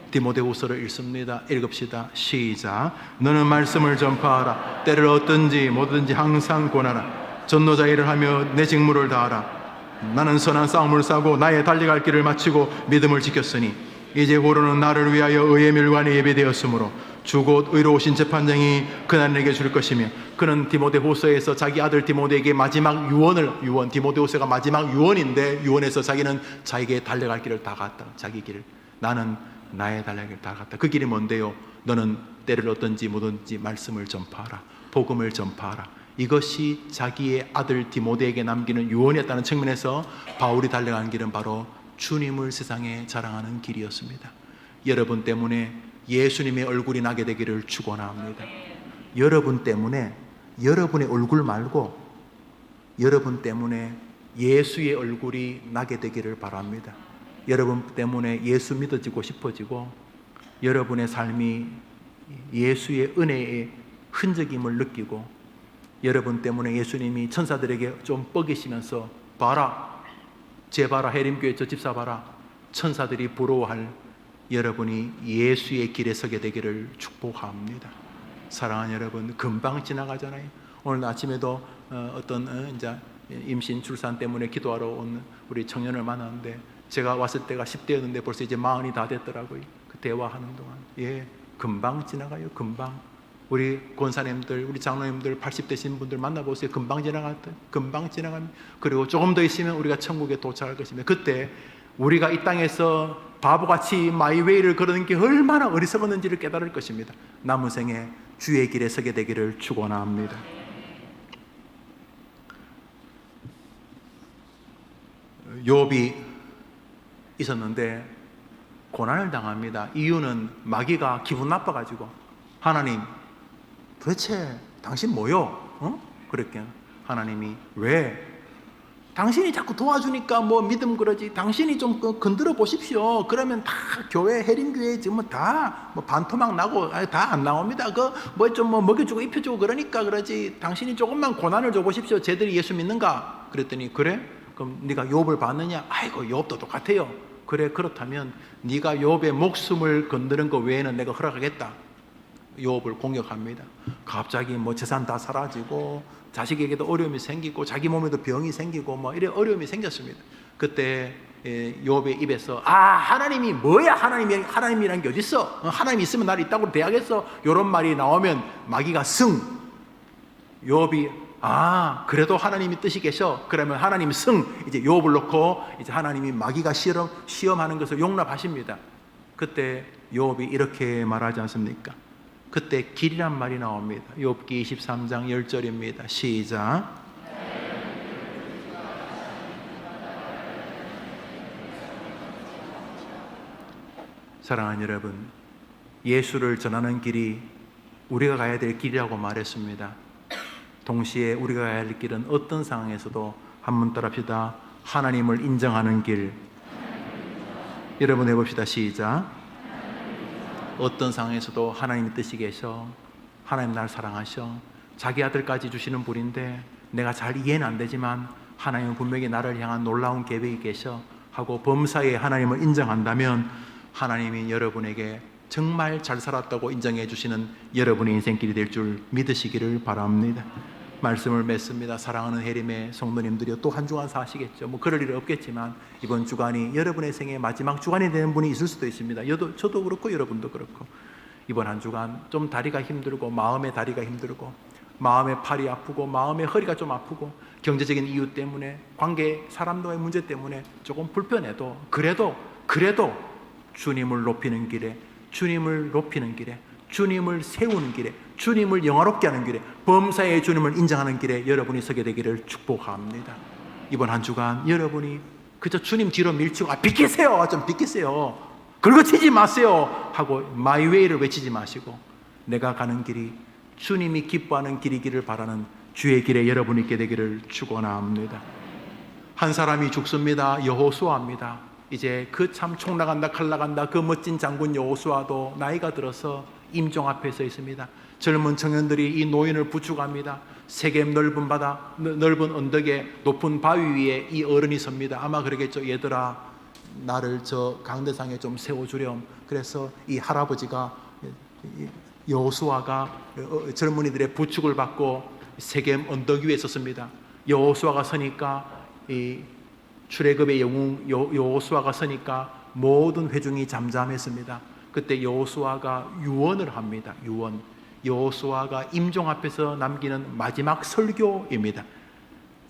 디모데후서를 읽습니다. 읽읍시다. 시작. 너는 말씀을 전파하라. 때를 얻든지 뭐든지 항상 권하라. 전도자 일을 하며 내 직무를 다하라. 나는 선한 싸움을 싸고 나의 달려갈 길을 마치고 믿음을 지켰으니 이제 후로는 나를 위하여 의의 멸관이 예배되었으므로 주 곧 의로우신 재판장이 그날 내게 줄 것이며 그는 디모데후서에서 자기 아들 디모데에게 마지막 유언 디모데후서가 마지막 유언인데 유언에서 자기는 자기에게 달려갈 길을 다 갔다. 자기 길을 나는 나의 달려갈 길을 다 갔다. 그 길이 뭔데요? 너는 때를 얻든지 뭐든지 말씀을 전파하라. 복음을 전파하라. 이것이 자기의 아들 디모데에게 남기는 유언이었다는 측면에서 바울이 달려간 길은 바로 주님을 세상에 자랑하는 길이었습니다. 여러분 때문에 예수님의 얼굴이 나게 되기를 축원합니다. 여러분 때문에 여러분의 얼굴 말고 여러분 때문에 예수의 얼굴이 나게 되기를 바랍니다. 여러분 때문에 예수 믿어지고 싶어지고 여러분의 삶이 예수의 은혜의 흔적임을 느끼고 여러분 때문에 예수님이 천사들에게 좀 뻐기시면서 봐라 제 봐라 해림교회 저 집사 봐라 천사들이 부러워할 여러분이 예수의 길에 서게 되기를 축복합니다. 사랑하는 여러분, 금방 지나가잖아요. 오늘 아침에도 이제 임신 출산 때문에 기도하러 온 우리 청년을 만났는데 제가 왔을 때가 10대였는데 벌써 이제 40이 다 됐더라고요. 그 대화하는 동안 금방 지나가요. 금방. 우리 권사님들, 우리 장로님들 80대신 분들 만나보세요. 금방 지나갑니다. 그리고 조금 더 있으면 우리가 천국에 도착할 것입니다. 그때 우리가 이 땅에서 바보같이 마이웨이를 걸는 게 얼마나 어리석었는지를 깨달을 것입니다. 남은 생에 주의 길에 서게 되기를 축원합니다. 욥이 있었는데 고난을 당합니다. 이유는 마귀가 기분 나빠가지고 하나님 도대체 당신 뭐요? 그랬게 하나님이 왜? 당신이 자꾸 도와주니까 뭐 믿음 그러지. 당신이 좀 건드려 보십시오. 그러면 다 교회 해림교회 지금 다 뭐 반토막 나고 다 안 나옵니다. 그 뭐 좀 뭐 먹여주고 입혀주고 그러니까 그러지. 당신이 조금만 고난을 줘 보십시오. 쟤들이 예수 믿는가? 그랬더니 그래? 그럼 네가 욥을 봤느냐? 아이고 욥도 똑같아요. 그래 그렇다면 네가 욥의 목숨을 건드는 거 외에는 내가 허락하겠다. 욥을 공격합니다. 갑자기 뭐 재산 다 사라지고 자식에게도 어려움이 생기고 자기 몸에도 병이 생기고 뭐 이런 어려움이 생겼습니다. 그때 욥의 입에서 하나님이 뭐야? 하나님이란 게 어디 있어? 하나님이 있으면 나를 이따구로 대하겠어? 이런 말이 나오면 마귀가 승. 욥이 그래도 하나님이 뜻이 계셔. 그러면 하나님 이제 욥을 놓고 이제 하나님이 마귀가 시험하는 것을 용납하십니다. 그때 욥이 이렇게 말하지 않습니까? 그때 길이란 말이 나옵니다. 욥기 23장 10절입니다. 시작. 사랑하는 여러분, 예수를 전하는 길이 우리가 가야 될 길이라고 말했습니다. 동시에 우리가 가야 할 길은 어떤 상황에서도 한번 따라합시다. 하나님을 인정하는 길. 여러분 해봅시다. 시작. 어떤 상황에서도 하나님의 뜻이 계셔. 하나님 나를 사랑하셔. 자기 아들까지 주시는 분인데 내가 잘 이해는 안 되지만 하나님은 분명히 나를 향한 놀라운 계획이 계셔 하고 범사에 하나님을 인정한다면 하나님이 여러분에게 정말 잘 살았다고 인정해 주시는 여러분의 인생길이 될 줄 믿으시기를 바랍니다. 말씀을 맺습니다. 사랑하는 해림의 성도님들이요, 또 한 주간 사시겠죠. 그럴 일은 없겠지만 이번 주간이 여러분의 생의 마지막 주간이 되는 분이 있을 수도 있습니다. 저도 그렇고 여러분도 그렇고 이번 한 주간 좀 다리가 힘들고 마음의 다리가 힘들고 마음의 팔이 아프고 마음의 허리가 좀 아프고 경제적인 이유 때문에 관계 사람과의 문제 때문에 조금 불편해도 그래도 주님을 높이는 길에 주님을 세우는 길에 주님을 영화롭게 하는 길에 범사의 주님을 인정하는 길에 여러분이 서게 되기를 축복합니다. 이번 한 주간 여러분이 그저 주님 뒤로 밀치고 비키세요, 좀 비키세요, 긁어치지 마세요 하고 마이웨이를 외치지 마시고 내가 가는 길이 주님이 기뻐하는 길이기를 바라는 주의 길에 여러분이 있게 되기를 축원합니다. 한 사람이 죽습니다. 여호수아입니다. 이제 그 참 총 나간다 칼 나간다 그 멋진 장군 여호수아도 나이가 들어서 임종 앞에 서 있습니다. 젊은 청년들이 이 노인을 부축합니다. 세겜 넓은 바다, 넓은 언덕에 높은 바위 위에 이 어른이 섭니다. 아마 그러겠죠. 얘들아, 나를 저 강대상에 좀 세워주렴. 그래서 이 할아버지가, 여호수아가 젊은이들의 부축을 받고 세겜 언덕 위에 섰습니다. 여호수아가 서니까 이 출애굽의 영웅 여호수아가 서니까 모든 회중이 잠잠했습니다. 그때 여호수아가 유언을 합니다. 유언. 여호수아가 임종 앞에서 남기는 마지막 설교입니다.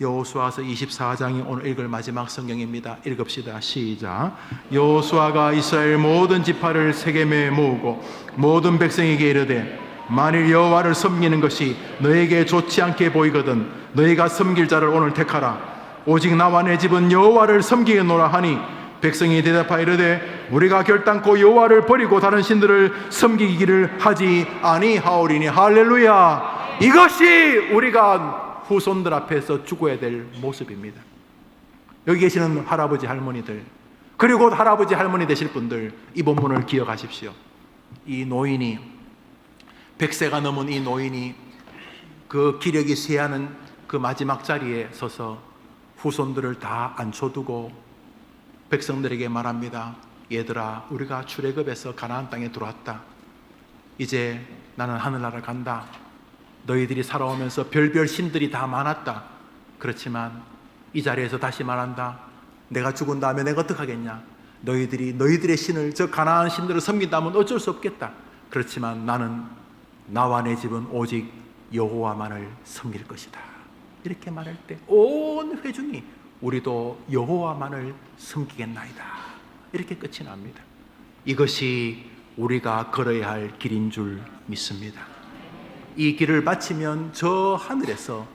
여호수아서 24장이 오늘 읽을 마지막 성경입니다. 읽읍시다. 시작. 여호수아가 이스라엘 모든 지파를 세겜에 모으고 모든 백성에게 이르되 만일 여호와를 섬기는 것이 너에게 좋지 않게 보이거든 너희가 섬길 자를 오늘 택하라. 오직 나와 내 집은 여호와를 섬기겠노라 하니 백성이 대답하여 이르되 우리가 결단코 여호와를 버리고 다른 신들을 섬기기를 하지 아니하오리니. 할렐루야. 이것이 우리가 후손들 앞에서 죽어야 될 모습입니다. 여기 계시는 할아버지 할머니들, 그리고 할아버지 할머니 되실 분들, 이 본문을 기억하십시오. 이 노인이 100세가 넘은 이 노인이 그 기력이 쇠하는 그 마지막 자리에 서서 후손들을 다 앉혀두고 백성들에게 말합니다. 얘들아, 우리가 출애굽에서 가나안 땅에 들어왔다. 이제 나는 하늘나라를 간다. 너희들이 살아오면서 별별 신들이 다 많았다. 그렇지만 이 자리에서 다시 말한다. 내가 죽은 다음에 내가 어떡하겠냐. 너희들의 신을, 저 가나안 신들을 섬긴다면 어쩔 수 없겠다. 그렇지만 나는, 나와 내 집은 오직 여호와만을 섬길 것이다. 이렇게 말할 때 온 회중이 우리도 여호와만을 섬기겠나이다. 이렇게 끝이 납니다. 이것이 우리가 걸어야 할 길인 줄 믿습니다. 이 길을 마치면 저 하늘에서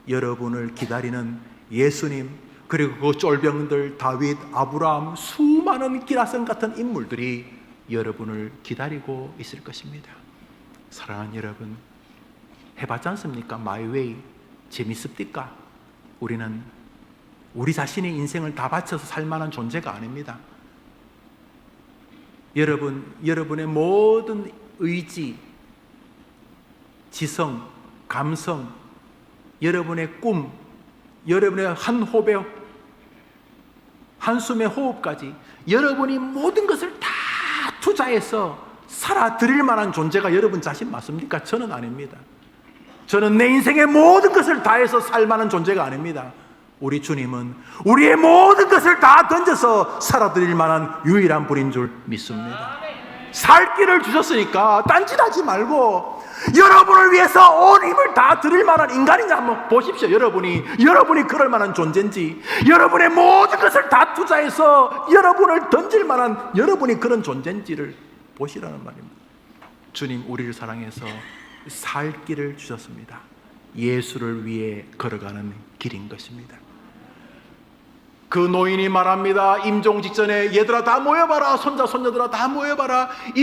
여러분을 기다리는 예수님, 그리고 그 쫄병들, 다윗, 아브라함, 수많은 기라성 같은 인물들이 여러분을 기다리고 있을 것입니다. 사랑하는 여러분, 해봤지 않습니까? 마이웨이 재밌습니까? 우리는 우리 자신의 인생을 다 바쳐서 살 만한 존재가 아닙니다. 여러분의 모든 의지, 지성, 감성, 여러분의 꿈, 여러분의 한 호흡에, 한숨의 호흡까지 여러분이 모든 것을 다 투자해서 살아드릴 만한 존재가 여러분 자신 맞습니까? 저는 아닙니다. 저는 내 인생의 모든 것을 다해서 살 만한 존재가 아닙니다. 우리 주님은 우리의 모든 것을 다 던져서 살아드릴 만한 유일한 분인 줄 믿습니다. 살 길을 주셨으니까 딴짓하지 말고 여러분을 위해서 온 힘을 다 드릴 만한 인간이냐 한번 보십시오. 여러분이 그럴 만한 존재인지, 여러분의 모든 것을 다 투자해서 여러분을 던질 만한 여러분이 그런 존재인지를 보시라는 말입니다. 주님 우리를 사랑해서 살 길을 주셨습니다. 예수를 위해 걸어가는 길인 것입니다. 그 노인이 말합니다. 임종 직전에 얘들아 다 모여봐라, 손자 손녀들아 다 모여봐라. 이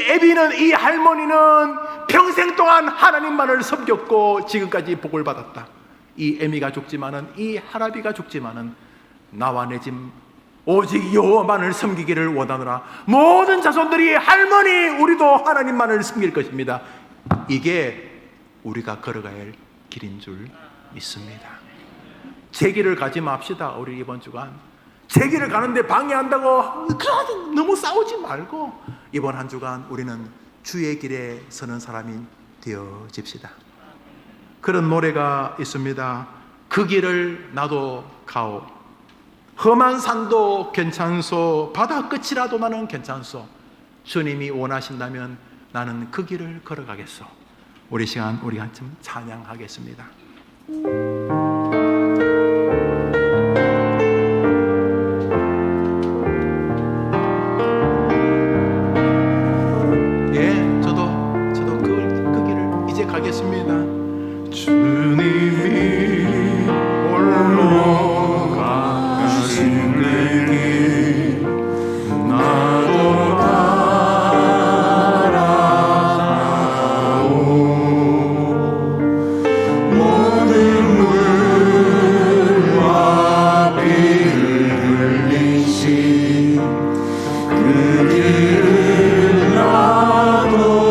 애비는, 이 할머니는 평생 동안 하나님만을 섬겼고 지금까지 복을 받았다. 이 애미가 죽지만은, 이 할아비가 죽지만은 나와 내 집 오직 여호와만을 섬기기를 원하노라. 모든 자손들이 할머니 우리도 하나님만을 섬길 것입니다. 이게 우리가 걸어가야 할 길인 줄 믿습니다. 제 길을 가지 맙시다. 우리 이번 주간 제 길을 가는데 방해한다고 너무 싸우지 말고 이번 한 주간 우리는 주의 길에 서는 사람이 되어집시다. 그런 노래가 있습니다. 그 길을 나도 가오. 험한 산도 괜찮소. 바다 끝이라도 나는 괜찮소. 주님이 원하신다면 나는 그 길을 걸어가겠소. 우리 시간 우리 한참 찬양하겠습니다. 가겠습니다. 주님이 홀로 가신 그 길 나도 따라가오. 모든 물과 비를 흘리신 그 길을 나도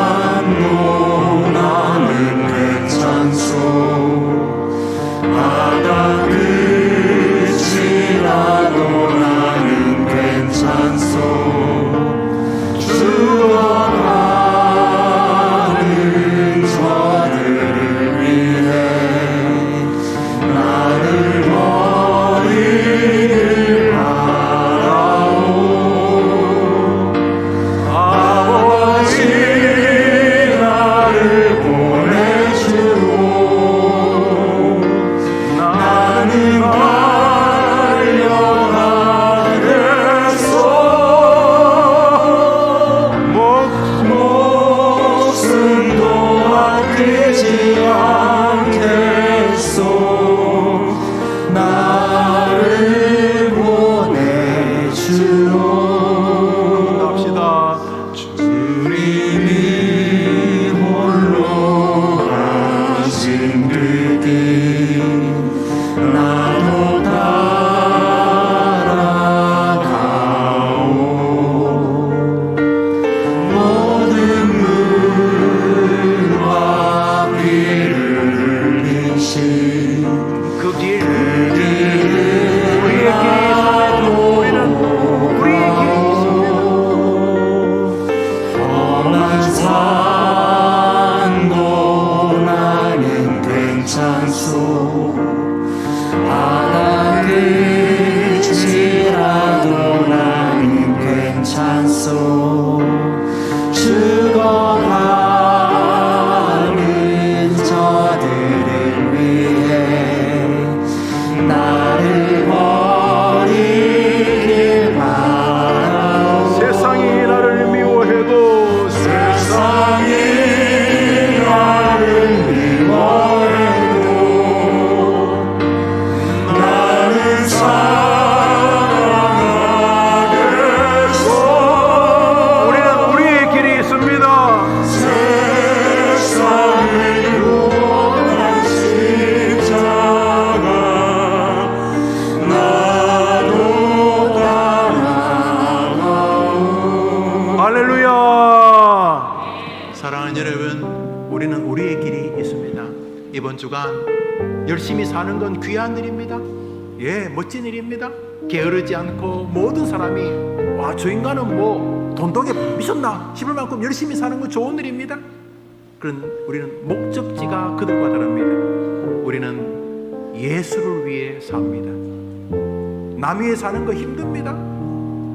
산도 나는 괜찮소. 바다 끝이라도 나는 괜찮소. 죽어가는 저들을 위해 나를 버리길 바라오. 아버지 죽어가는 저들을 위해 나를 버리길 바라오. 세상이 나를 미워해도 세상이 나를 미워해도 나는 이번 주간 열심히 사는 건 귀한 일입니다. 예, 멋진 일입니다. 게으르지 않고 모든 사람이 와, 저 인간은 뭐 돈독에 미쳤나 싶을 만큼 열심히 사는 건 좋은 일입니다. 그런 우리는 목적지가 그들과 다릅니다. 우리는 예수를 위해 삽니다. 남 위해 사는 거 힘듭니다.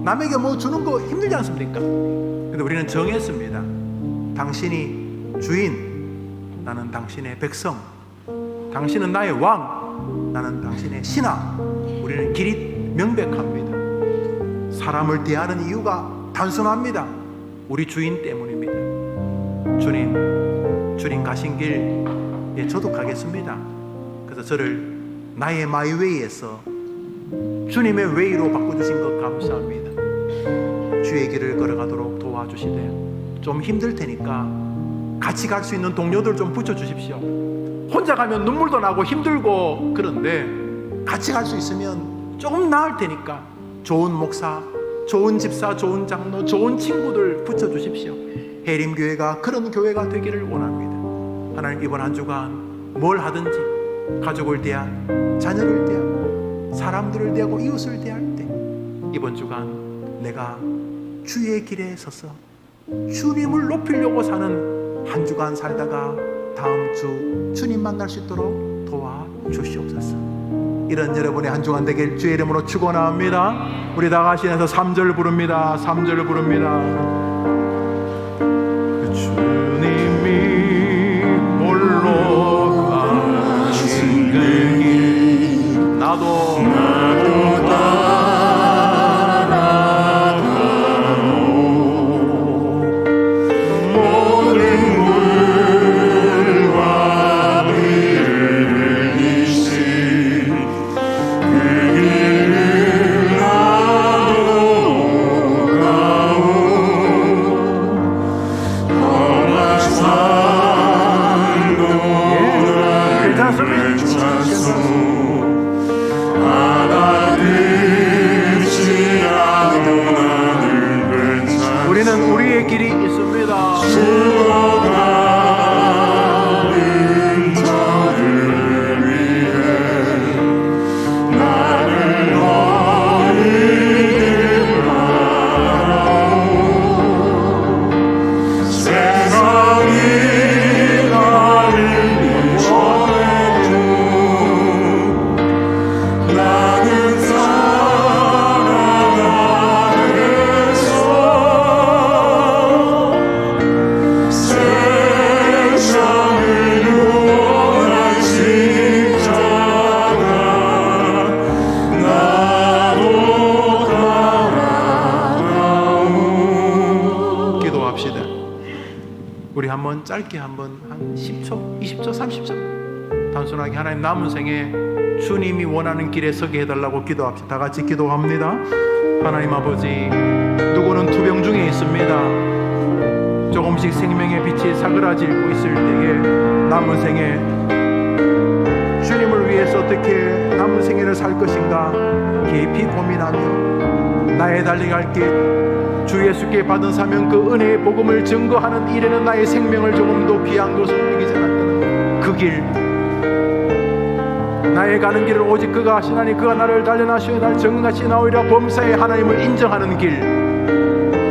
남에게 뭐 주는 거 힘들지 않습니까? 근데 우리는 정했습니다. 당신이 주인, 나는 당신의 백성. 당신은 나의 왕, 나는 당신의 신하. 우리는 길이 명백합니다. 사람을 대하는 이유가 단순합니다. 우리 주인 때문입니다. 주님 가신 길, 예, 저도 가겠습니다. 그래서 저를 나의 마이웨이에서 주님의 웨이로 바꿔주신 것 감사합니다. 주의 길을 걸어가도록 도와주시되, 좀 힘들 테니까 같이 갈 수 있는 동료들 좀 붙여주십시오. 혼자 가면 눈물도 나고 힘들고 그런데 같이 갈 수 있으면 조금 나을 테니까 좋은 목사, 좋은 집사, 좋은 장로, 좋은 친구들 붙여주십시오. 해림교회가 그런 교회가 되기를 원합니다. 하나님, 이번 한 주간 뭘 하든지 가족을 대한, 자녀를 대하고, 사람들을 대하고, 이웃을 대할 때 이번 주간 내가 주의 길에 서서 주님을 높이려고 사는 한 주간 살다가 다음 주 주님 만날 수 있도록 도와주시옵소서. 이런 여러분의 한 주간 되길 주의 이름으로 축원합니다. 우리 다 같이 해서 3절 부릅니다. 3절 부릅니다. 주님이 홀로 가신 그 길 나도 우리는 우리의 길이 있습니다. 우리 한번 짧게 한번 한 10초, 20초, 30초 단순하게 하나님, 남은 생에 주님이 원하는 길에 서게 해달라고 기도합시다. 다 같이 기도합니다. 하나님 아버지, 누구는 투병 중에 있습니다. 조금씩 생명의 빛이 사그라지고 있을 때에 남은 생에 주님을 위해서 어떻게 남은 생애를 살 것인가 깊이 고민하며 나의 달려갈 길, 주 예수께 받은 사명, 그 은혜의 복음을 증거하는 일에는 나의 생명을 조금도 귀한 것으로 여기지 않았다는 그 길, 나의 가는 길을 오직 그가 하시나니 그가 나를 단련하시어 날 정같이 나오리라 범사의 하나님을 인정하는 길,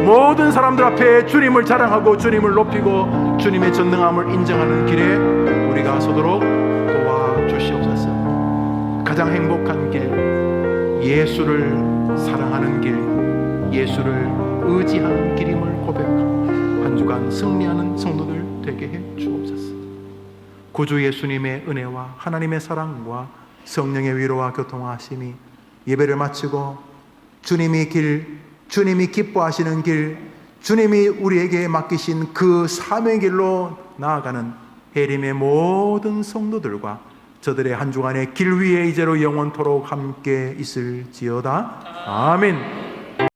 모든 사람들 앞에 주님을 자랑하고 주님을 높이고 주님의 전능함을 인정하는 길에 우리가 서도록 도와주시옵소서. 가장 행복한 길, 예수를 사랑하는 길, 예수를 의지하는 길임을 고백하고 한 주간 승리하는 성도들 되게 해 주옵소서. 구주 예수님의 은혜와 하나님의 사랑과 성령의 위로와 교통하심이 예배를 마치고 주님이 길, 주님이 기뻐하시는 길, 주님이 우리에게 맡기신 그 사명의 길로 나아가는 해림의 모든 성도들과 저들의 한 주간의 길 위에 이제로 영원토록 함께 있을지어다. 아멘.